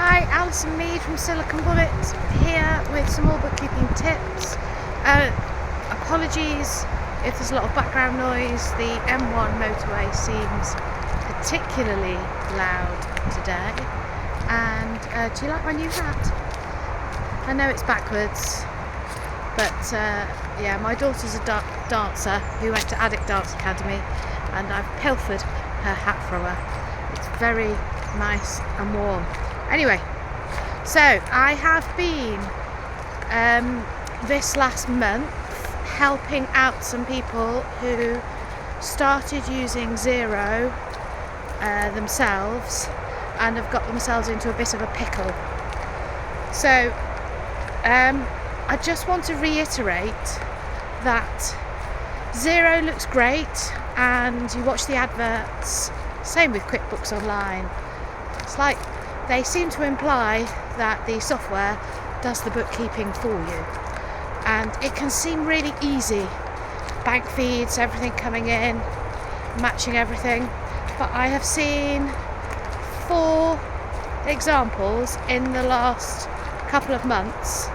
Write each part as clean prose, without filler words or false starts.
Hi, Alison Mead from Silicon Bullet here with some more bookkeeping tips. Apologies if there's a lot of background noise. The M1 motorway seems particularly loud today. And do you like my new hat? I know it's backwards, but yeah, my daughter's a dancer who went to Addict Dance Academy, and I've pilfered her hat from her. It's very nice and warm. Anyway, so I have been this last month helping out some people who started using Xero themselves and have got themselves into a bit of a pickle. So I just want to reiterate that Xero looks great and you watch the adverts, same with QuickBooks Online. It's like they seem to imply that the software does the bookkeeping for you, and it can seem really easy. Bank feeds, everything coming in, matching everything. But I have seen 4 examples in the last couple of months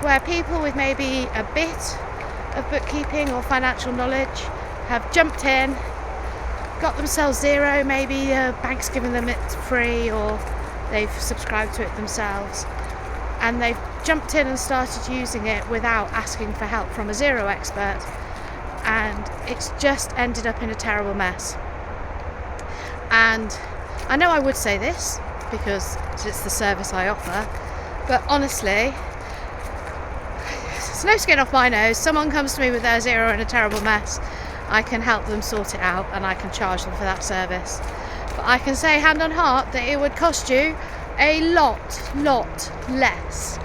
where people with maybe a bit of bookkeeping or financial knowledge have jumped in, got themselves Xero, maybe a bank's given them it free or they've subscribed to it themselves, and they've jumped in and started using it without asking for help from a Xero expert, and it's just ended up in a terrible mess. And I know I would say this because it's the service I offer, but honestly, it's no skin off my nose. Someone comes to me with their Xero in a terrible mess, I can help them sort it out and I can charge them for that service. But I can say hand on heart that it would cost you a lot less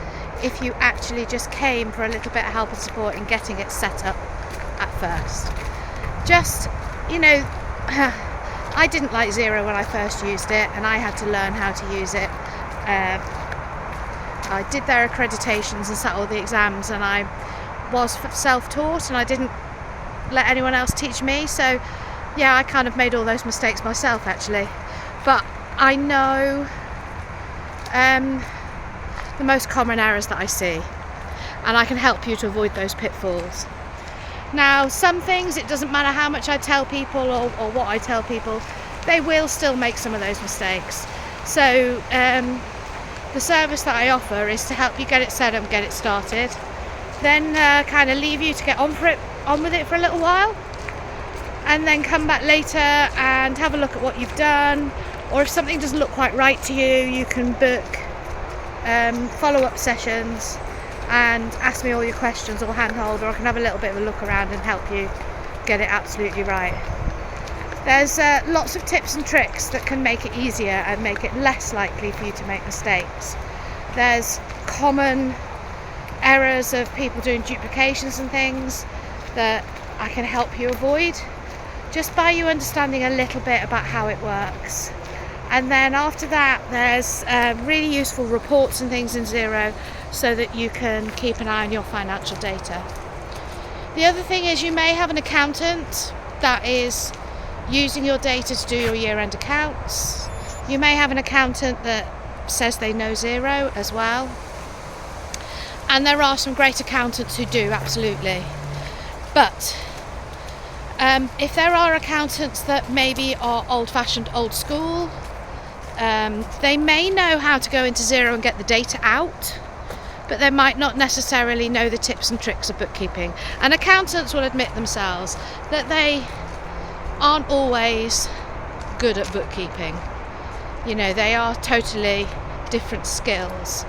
if you actually just came for a little bit of help and support in getting it set up at first. Just, I didn't like Xero when I first used it, and I had to learn how to use it. I did their accreditations and sat all the exams, and I was self-taught and I didn't let anyone else teach me, so yeah, I kind of made all those mistakes myself actually. But I know the most common errors that I see, and I can help you to avoid those pitfalls. Now, some things, it doesn't matter how much I tell people or what I tell people, they will still make some of those mistakes. So the service that I offer is to help you get it set up, get it started, then kind of leave you to get on with it for a little while, and then come back later and have a look at what you've done, or if something doesn't look quite right to you, you can book follow-up sessions and ask me all your questions or handhold, or I can have a little bit of a look around and help you get it absolutely right. There's lots of tips and tricks that can make it easier and make it less likely for you to make mistakes. There's common errors of people doing duplications and things that I can help you avoid just by you understanding a little bit about how it works. And then after that, there's really useful reports and things in Xero so that you can keep an eye on your financial data. The other thing is, you may have an accountant that is using your data to do your year-end accounts. You may have an accountant that says they know Xero as well. And there are some great accountants who do, absolutely. But if there are accountants that maybe are old-fashioned, old school, they may know how to go into Xero and get the data out, but they might not necessarily know the tips and tricks of bookkeeping. And accountants will admit themselves that they aren't always good at bookkeeping. They are totally different skills.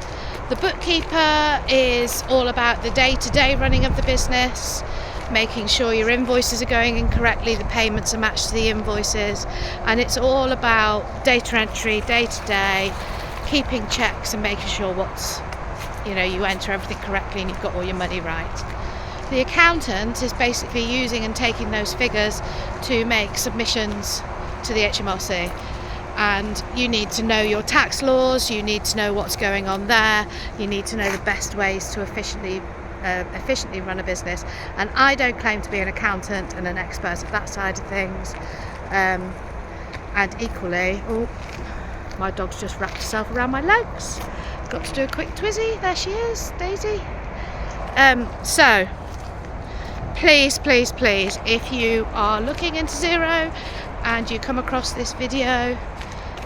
The bookkeeper is all about the day-to-day running of the business, making sure your invoices are going in correctly, the payments are matched to the invoices, and it's all about data entry, day-to-day, keeping checks and making sure you enter everything correctly and you've got all your money right. The accountant is basically using and taking those figures to make submissions to the HMRC. And you need to know your tax laws, you need to know what's going on there, you need to know the best ways to efficiently run a business. And I don't claim to be an accountant and an expert at that side of things. And equally, my dog's just wrapped herself around my legs. Got to do a quick twizzy. There she is, Daisy. So please, if you are looking into Xero and you come across this video,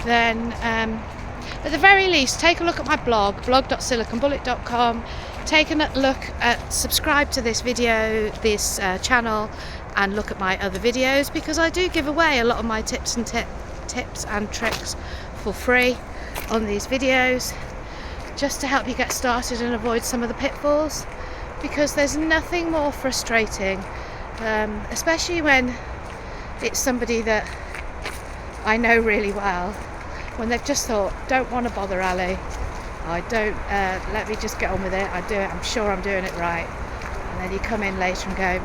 then at the very least take a look at my blog.siliconbullet.com. take a look at, subscribe to this video, this channel, and look at my other videos, because I do give away a lot of my tips and tricks for free on these videos, just to help you get started and avoid some of the pitfalls, because there's nothing more frustrating, especially when it's somebody that I know really well, when they've just thought, don't want to bother Ali, I don't, let me just get on with it, I do it, I'm sure I'm doing it right. And then you come in later and go,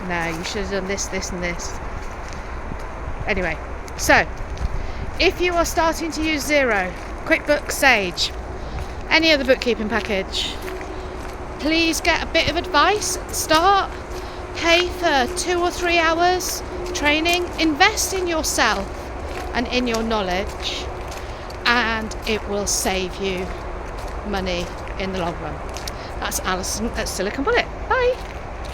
no, you should have done this, this and this. Anyway, so if you are starting to use Xero, QuickBooks, Sage, any other bookkeeping package, please get a bit of advice at the start. Pay for 2 or 3 hours training, invest in yourself and in your knowledge, and it will save you money in the long run. That's Alison at Silicon Bullet. Bye.